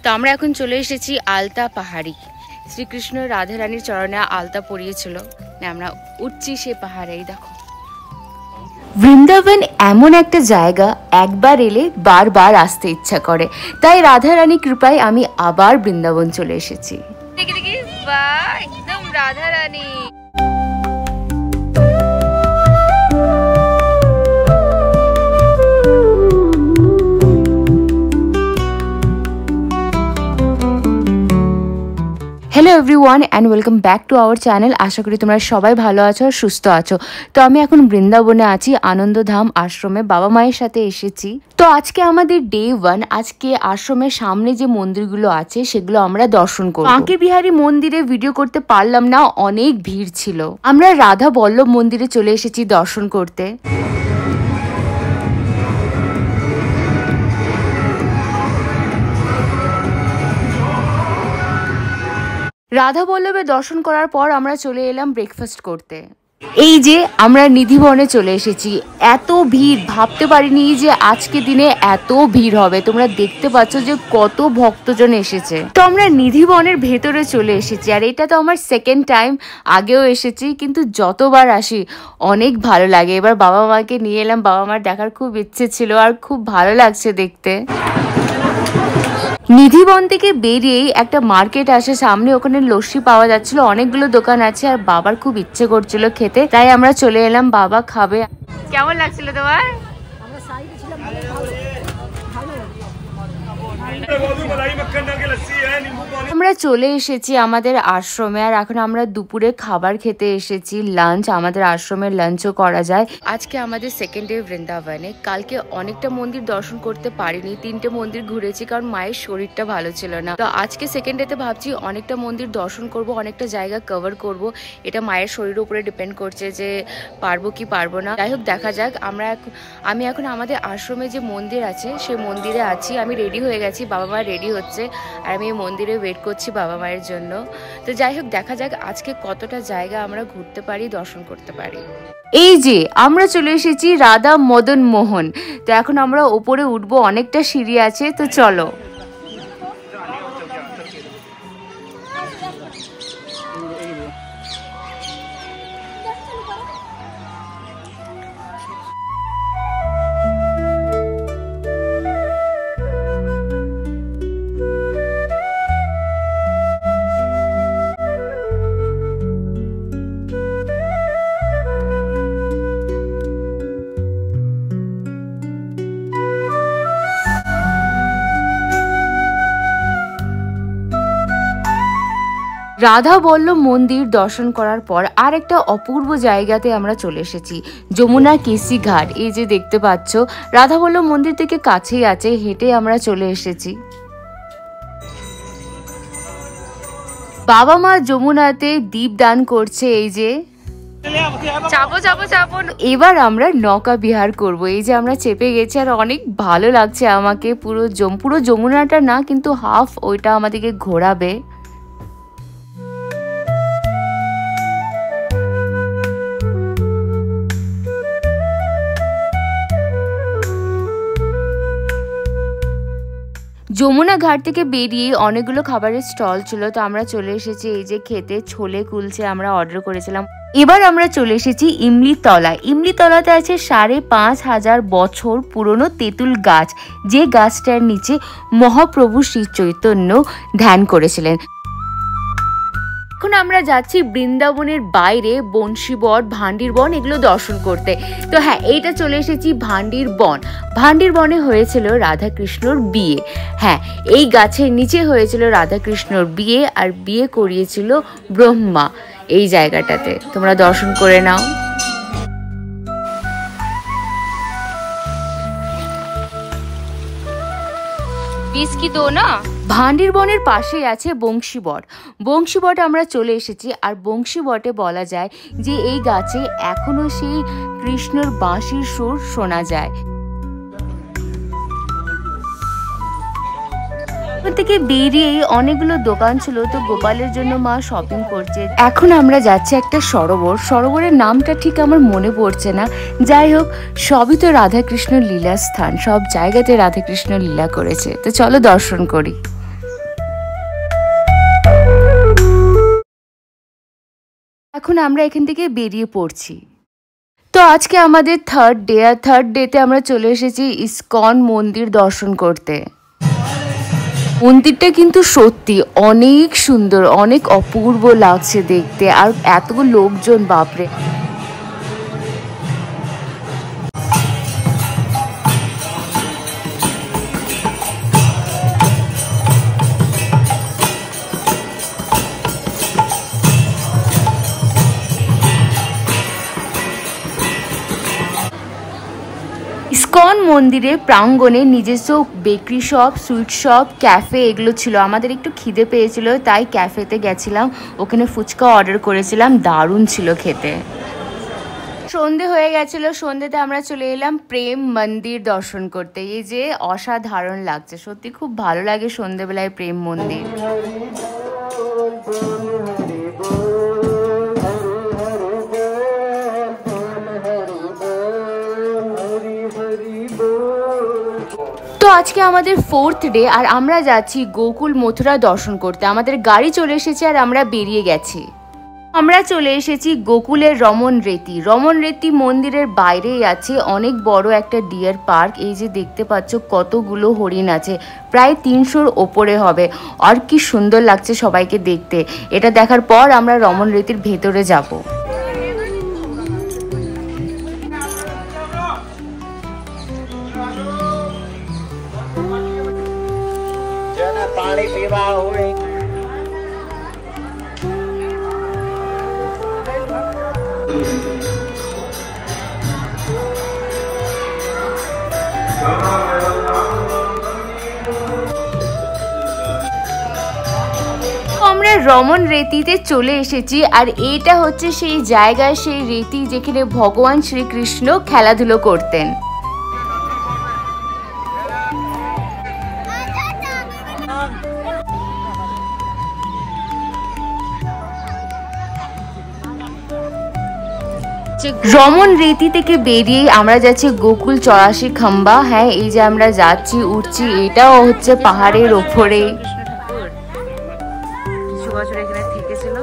তো আমরা এখন চলে এসেছি আলতা পাহাড়ি। শ্রীকৃষ্ণ রাধা রানীর চরণে আলতা পরিয়েছিল, আমরা উঠছি সে পাহাড়েই। দেখো, বৃন্দাবন এমন একটা জায়গা, একবার এলে বারবার আসতে ইচ্ছা করে। তাই রাধা রানী কৃপায় আমি আবার বৃন্দাবন চলে এসেছি। দেখি দেখি, বাহ, একদম Radha Rani. Hello everyone and welcome back to our channel. আশা করি তোমরা সবাই ভালো আছো আর সুস্থ আছো। তো আমি এখন বৃন্দাবনে আছি, আনন্দধাম আশ্রমে বাবা মায়ের সাথে এসেছি। তো আজকে আমাদের ডে 1। আজকে আশ্রমের সামনে যে মন্দিরগুলো আছে সেগুলো আমরা দর্শন করব। বাঁকে বিহারী মন্দিরে ভিডিও করতে পারলাম না, অনেক ভিড় ছিল। আমরা রাধা বল্লভ মন্দিরে চলে এসেছি দর্শন করতে। রাধা বল্লভে দর্শন করার পর আমরা চলে এলাম ব্রেকফাস্ট করতে। এই যে আমরা নিধিবনে চলে এসেছি। এত ভিড়, ভাবতে পারিনি যে আজকে দিনে এত ভিড় হবে। তোমরা দেখতে পাচ্ছ যে কত ভক্তজন এসেছে। তো আমরা নিধিবনের ভেতরে চলে এসেছি, আর এটা তো আমার সেকেন্ড টাইম। আগেও এসেছি, কিন্তু যতবার আসি অনেক ভালো লাগে। এবার বাবা মাকে নিয়ে এলাম, বাবা মার দেখার খুব ইচ্ছে ছিল আর খুব ভালো লাগছে দেখতে। নিধিবন থেকে বেরিয়েই একটা মার্কেট আসে সামনে, ওখানে লস্যি পাওয়া যাচ্ছিল, অনেকগুলো দোকান আছে আর বাবার খুব ইচ্ছে করছিল খেতে, তাই আমরা চলে এলাম। বাবা খাবে। কেমন লাগছিল তোমার? আমরা চলে এসেছি আমাদের আশ্রমে, আর এখন আমরা দুপুরে খাবার খেতে এসেছি, লাঞ্চ। আমাদের আশ্রমের লাঞ্চও করা যায়। আজকে আমাদের সেকেন্ড ডে বৃন্দাবনে। কালকে অনেকটা মন্দির দর্শন করতে পারিনি, 3টে মন্দির ঘুরেছি কারণ মায়ের শরীরটা ভালো ছিল না। তো আজকে সেকেন্ড ডেতে ভাবছি অনেকটা মন্দির দর্শন করব, অনেকটা জায়গা কভার করব। এটা মায়ের শরীরের উপরে ডিপেন্ড করছে যে পারবো কি পারবো না। যাই হোক, দেখা যাক। আমি এখন আমাদের আশ্রমে যে মন্দির আছে সেই মন্দিরে আছি। আমি রেডি হয়ে গেছি, বাবা মা রেডি হচ্ছে, আর আমি এই মন্দিরে ওয়েট করছি বাবা মায়ের জন্য। তো যাই হোক, দেখা যাক আজকে কতটা জায়গা আমরা ঘুরতে পারি, দর্শন করতে পারি। এই যে আমরা চলে এসেছি রাধা মদন মোহন। তো এখন আমরা ওপরে উঠবো, অনেকটা সিঁড়ি আছে, তো চলো। রাধা বল্লভ মন্দির দর্শন করার পর আর একটা অপূর্ব জায়গাতে আমরা চলে এসেছি, যমুনা কেসি ঘাট। এই যে দেখতে পাচ্ছ, রাধা বল্লভ মন্দির থেকে কাছেই আছে, হেঁটে আমরা চলে এসেছি। বাবা মা যমুনাতে দীপ দান করছে। এই যে চাপো চাপো চাপো। এবার আমরা নৌকা বিহার করব। এই যে আমরা চেপে গেছি আর অনেক ভালো লাগছে আমাকে। পুরো যমুনাটা না, কিন্তু হাফ ওইটা আমাদেরকে ঘোরাবে। যমুনা ঘাট থেকে বেরিয়ে অনেকগুলো খাবারের স্টল ছিল, তো আমরা চলে এসেছি এই যে খেতে। ছোলে কুলচে আমরা অর্ডার করেছিলাম। এবার আমরা চলে এসেছি ইমলিতলা। ইমলিতলাতে আছে ৫,৫০০ বছর পুরনো তেঁতুল গাছ, যে গাছটার নিচে মহাপ্রভু শ্রী চৈতন্য ধ্যান করেছিলেন। এখন আমরা যাচ্ছি বৃন্দাবনের বাইরে বংশীবট, ভান্ডির বন, এগুলো দর্শন করতে। তো হ্যাঁ, এইটা চলে এসেছি ভান্ডির বন। ভান্ডির বনে হয়েছিল রাধাকৃষ্ণর বিয়ে। হ্যাঁ, এই গাছের নিচে হয়েছিল রাধাকৃষ্ণর বিয়ে, আর বিয়ে করিয়েছিল ব্রহ্মা। এই জায়গাটাতে তোমরা দর্শন করে নাও। ভান্ডির বনের পাশেই আছে বংশীবট। বংশীবটে আমরা চলে এসেছি, আর বংশীবটে বলা যায় যে এই গাছে এখনো সেই কৃষ্ণর বাঁশির সুর শোনা যায়। থেকে বেরিয়ে অনেকগুলো দোকান ছিল, তো গোপালের জন্য মা শপিং করছে। এখন আমরা যাচ্ছি একটা সরোবর। সরোবরের নামটা ঠিক আমার মনে পড়ছে না। যাই হোক, সবই তো রাধাকৃষ্ণ লীলা স্থান, সব জায়গাতে রাধাকৃষ্ণ লীলা করেছে। তো চলো দর্শন করি। এখন আমরা এখান থেকে বেরিয়ে পড়ছি। তো আজকে আমাদের থার্ড ডে, আর থার্ড ডেতে আমরা চলে এসেছি ইসকন মন্দির দর্শন করতে। মন্দিরটা কিন্তু সত্যি অনেক সুন্দর, অনেক অপূর্ব লাগছে দেখতে, আর এত লোকজন, বাপরে। ইসকন মন্দিরের প্রাঙ্গণে নিজস্ব bakery shop, sweet shop, cafe এগুলো ছিল। আমাদের একটু খিদে পেয়েছিল, তাই ক্যাফেতে গেছিলাম, ওখানে ফুচকা অর্ডার করেছিলাম, দারুণ ছিল খেতে। সন্ধে হয়ে গেছিলো, সন্ধেতে আমরা চলে এলাম প্রেম মন্দির দর্শন করতে। এই যে অসাধারণ লাগছে, সত্যি খুব ভালো লাগে সন্ধেবেলায় প্রেম মন্দির। তো আজকে আমাদের ফোর্থ ডে, আর আমরা যাচ্ছি গোকুল মথুরা দর্শন করতে। আমাদের গাড়ি চলে এসেছে আর আমরা বেরিয়ে গেছি। আমরা চলে এসেছি গোকুলের রমন রেতি। রমন রেতি মন্দিরের বাইরেই আছে অনেক বড় একটা ডিয়ার পার্ক। এই যে দেখতে পাচ্ছ কতগুলো হরিণ আছে, প্রায় 300-র ওপরে হবে। আর কি সুন্দর লাগছে সবাইকে দেখতে। এটা দেখার পর আমরা রমন রেতির ভেতরে যাব। আমরা রমন রেতিতে চলে এসেছি, আর এটা হচ্ছে সেই জায়গায়, সেই রেতি যেখানে ভগবান শ্রীকৃষ্ণ খেলাধুলো করতেন। রমন রেতি থেকে বেরিয়ে আমরা যাচ্ছি গোকুল 84 খাম্বা। হ্যাঁ, এই যে আমরা যাচ্ছি, উঠছি, এটাও হচ্ছে পাহাড়ের ওপরে। কিছু বছর এখানে থেকেছিল,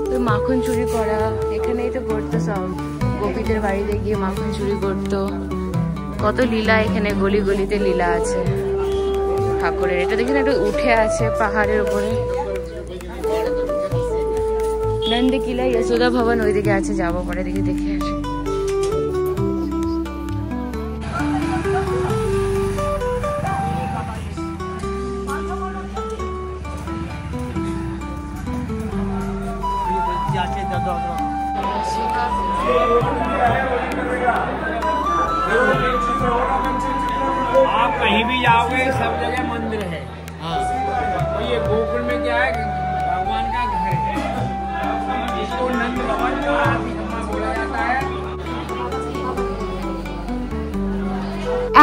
তো মাখন চুরি করা এখানেই তো করতো সব। গোপীদের বাড়িতে গিয়ে মাখন চুরি করতো। কত লীলা এখানে, গলি গলিতে লীলা আছে ঠাকুরের। এটা দেখেন একটু উঠে আছে পাহাড়ের উপরে। নন্দ কিলা, যশোদা ভবন ওইদিকে আছে, যাবো পরে দিকে দেখে আসি। आप कहीं भी जाओगे सब जगह मंदिर है। हाँ, और ये गोकुल में क्या है, भगवान का घर है, इसको नंद भवन का बोला जाता है।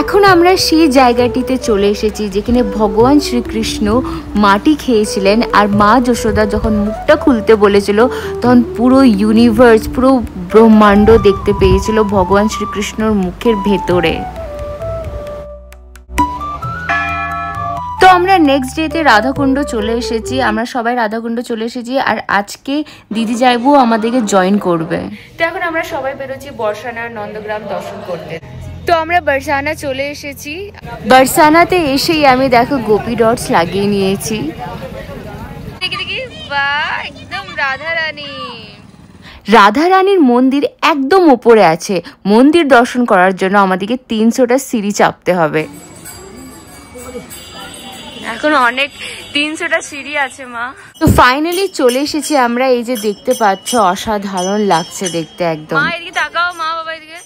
এখন আমরা সেই জায়গাটিতে চলে এসেছি যেখানে ভগবান শ্রীকৃষ্ণ মাটি খেয়েছিলেন, আর মা যশোদা যখন মুখটা খুলতে বলেছিল তখন পুরো ইউনিভার্স, পুরো ব্রহ্মাণ্ড দেখতে পেয়েছিল ভগবান শ্রীকৃষ্ণর মুখের ভেতরে। তো আমরা নেক্সট ডেতে রাধাকুণ্ড চলে এসেছি, আমরা সবাই রাধাকুণ্ড চলে এসেছি, আর আজকে দিদি যাইবো আমাদেরকে জয়েন করবে। তো এখন আমরা সবাই বেরোচ্ছি বর্ষানার নন্দগ্রাম দর্শন করতে। তো আমরা বর্ষানা চলে এসেছি। বর্ষানাতে এসেই আমি দেখো গোপী ডটস লাগিয়ে নিয়েছি। একদম রাধারানী। রাধারানীর মন্দির একদম উপরে আছে। মন্দির দর্শন করার জন্য আমাদেরকে 300টা সিঁড়ি চাপতে হবে। এখন অনেক 300টা সিঁড়ি আছে মা। তো ফাইনালি চলে এসেছি আমরা। এই যে দেখতে পাচ্ছ অসাধারণ লাগছে দেখতে একদম। মা এদিকে তাকাও, মা বাবা এদিকে।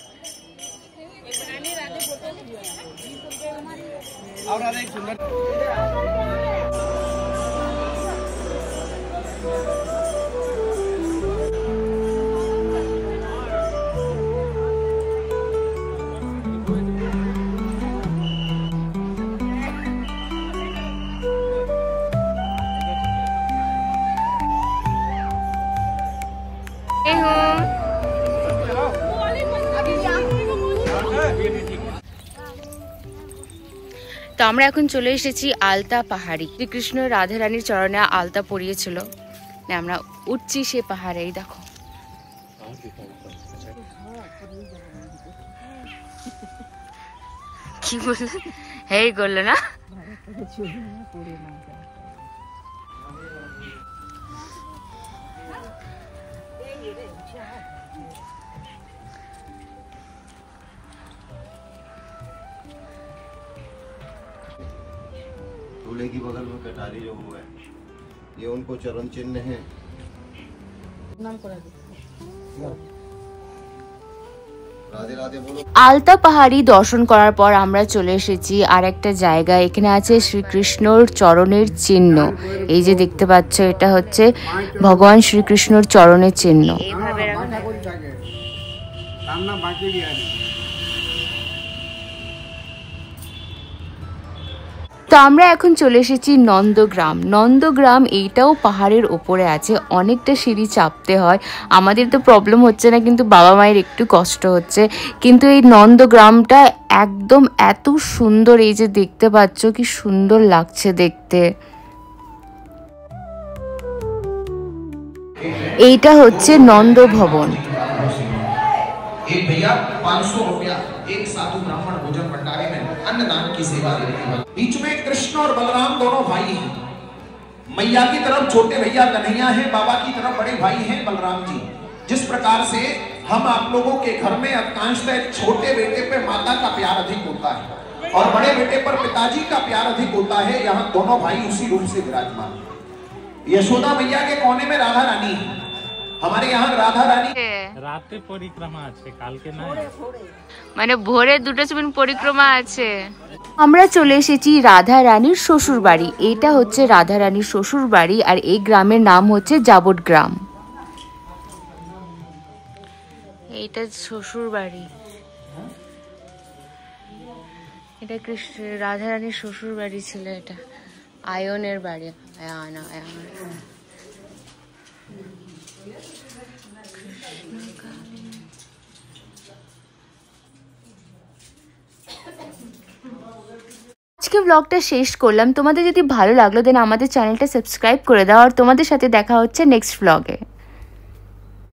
তো আমরা এখন চলে এসেছি আলতা পাহাড়ি। শ্রীকৃষ্ণ রাধারানীর চরণে আলতা পরিয়েছিল, আমরা উঠছি সে পাহাড়ে। দেখো কি বললে? হেই করলো না? दूल्हे की बगल में कटारी जो हुआ है, ये उनको चरण चिन्ह है। नाम करा दो। राधे राधे बोलो। আলতা পাহাড়ি দর্শন করার পর আমরা চলে এসেছি আর একটা জায়গায়। এখানে আছে শ্রীকৃষ্ণর চরণের চিহ্ন। এই যে দেখতে পাচ্ছ, এটা হচ্ছে ভগবান শ্রীকৃষ্ণর চরণের চিহ্ন। এইভাবে তো আমরা এখন চলে এসেছি নন্দগ্রাম। নন্দগ্রাম এইটাও পাহাড়ের ওপরে আছে, অনেকটা সিঁড়ি চাপতে হয়। আমাদের তো প্রবলেম হচ্ছে না, কিন্তু বাবা মায়ের একটু কষ্ট হচ্ছে। কিন্তু এই নন্দগ্রামটা একদম এত সুন্দর, এই যে দেখতে পাচ্ছ কি সুন্দর লাগছে দেখতে। এইটা হচ্ছে নন্দ ভবন। एक भैया 500 रुपया एक साधु ब्राह्मण भोजन भंडारे में अन्नदान की सेवा दे रहे हैं। बीच में कृष्ण और बलराम दोनों भाई हैं। मैया की तरफ छोटे भैया कन्हैया हैं, बाबा की तरफ बड़े भाई हैं बलराम जी। जिस प्रकार से हम आप लोगों के घर में अधिकांशतः छोटे बेटे पे माता का प्यार अधिक होता है और बड़े बेटे पर पिताजी का प्यार अधिक होता है, यहाँ दोनों भाई उसी रूप से विराजमान। यशोदा मैया के कोने में राधा रानी है। हमारे यहाँ राधा रानी রাতে পরিক্রমা আছে, কালকে না, মানে ভোরে 2টা সময় পরিক্রমা আছে। আমরা চলে এসেছি রাধা রানীর শ্বশুর বাড়ি। এটা হচ্ছে রাধা রানীর শ্বশুর বাড়ি আর এই গ্রামের নাম হচ্ছে জাবট গ্রাম। এইটা শ্বশুর বাড়ি, এটা কৃষ্ণ রাধা রানীর শ্বশুর বাড়ি ছিল। এটা আয়নের বাড়ি। আজকে ব্লগটা শেষ করলাম। তোমাদের যদি ভালো লাগলো দেন আমাদের চ্যানেলটা সাবস্ক্রাইব করে দাও। আর তোমাদের সাথে দেখা হচ্ছে নেক্সট ব্লগে।